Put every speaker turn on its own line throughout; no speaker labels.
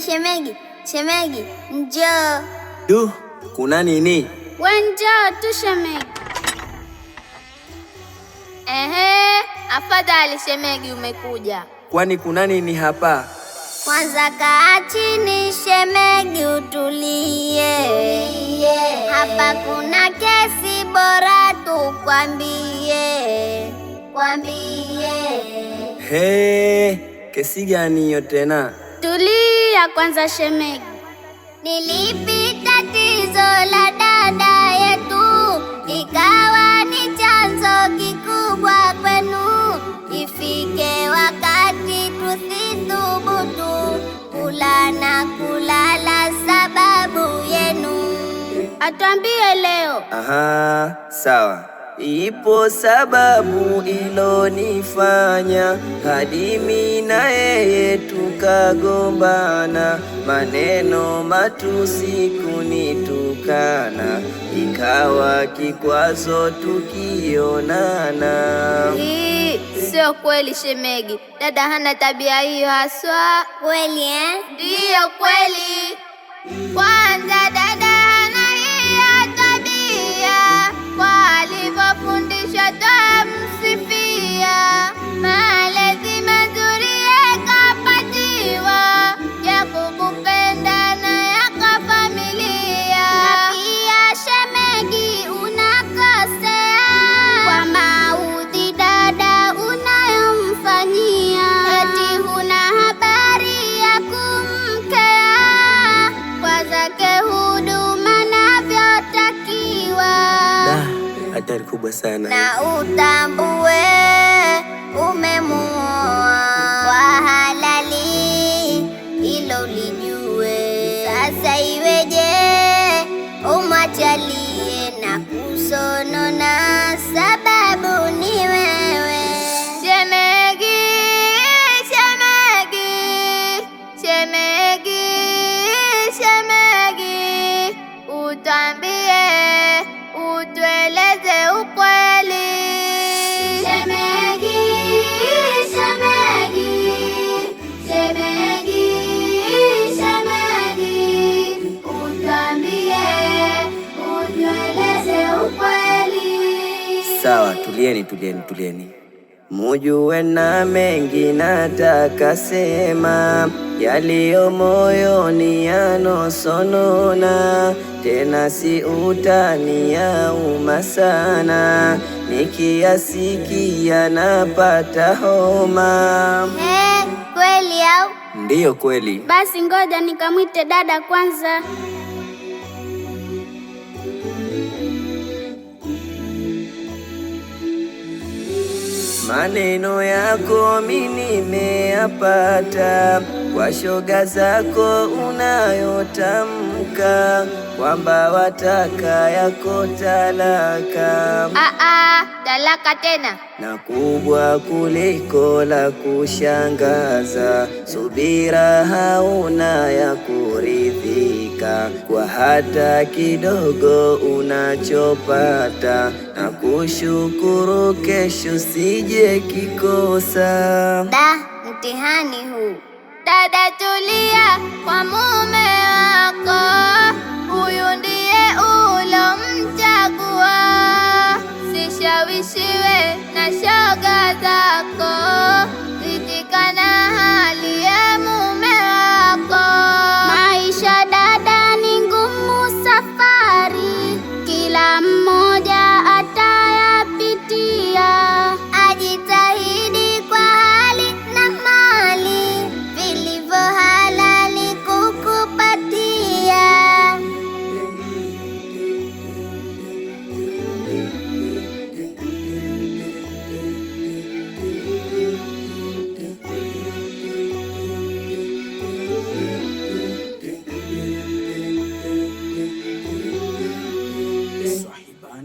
Shemegi, shemegi, njoo.
Du, kuna nini?
We njoo tu shemegi. Afadhali shemegi umekuja.
Kwani kuna nini hapa?
Kwanza kaa chini shemegi utulie. Hapa kuna kesi bora tukwambie.
Kesi gani hiyo tena?
Tulia kwanza shemegi. Nilipi tatizo la dada yetu, ikawa ni chanzo kikubwa kwenu. Ifike wakati tusithubutu kula na kulala sababu yenu. Atuambie leo.
Aha, sawa. Ipo sababu ilonifanya hadi mimi na yeye tukagombana, maneno matusi kunitukana, ikawa kikwazo tukionana.
Hii sio kweli shemegi, dada hana tabia hiyo haswa. Kweli Ndiyo kweli. Kwanza dada hana hiyo tabia, kwa alivyofundishwa tamsifia. Malezi mazuri yakapatiwa, ya kukupenda na yakafamilia. Na pia shemegi unakosea kwa maudhi dada unayomfanyia. Eti huna habari ya kumkea kwa zake huduma navyotakiwa.
Hatari kubwa sana.
Na utambue umemuoa kwa halali, ilo lijue. Sasa iweje umwachalie na kusonona, sababu ni wewe. Shemegi, shemegi, shemegi, shemegi, utambie, utueleze ukweli. Shemegi, shemegi, shemegi, shemegi, utambie, utueleze ukweli.
Sawa, tulieni. Mujue na mengi nataka sema, yaliyo moyoni yanosonona, tena si utani yauma sana, nikiyasikia napata homa.
Kweli au?
Ndiyo kweli.
Basi ngoja nikamwite dada kwanza.
Maneno yako mimi nimeyapata kwa shoga zako unayotamka, kwamba wataka yako talaka.
Talaka tena?
Na kubwa kuliko la kushangaza, subira hauna ya kuridhika kwa hata kidogo unachopata, na kushukuru kesho sije kikosa.
Mtihani huu. Dada tulia kwa mume wako, huyu ndiye ulomchagua. Sishawishiwe na shoga zako, ridhika na hali ya mume wako. Maisha dada ni ngumu safari, kila mmoja atayapitia. Ajitahidi kwa hali na mali, vilivyo halali kukupatia.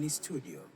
Online Studio.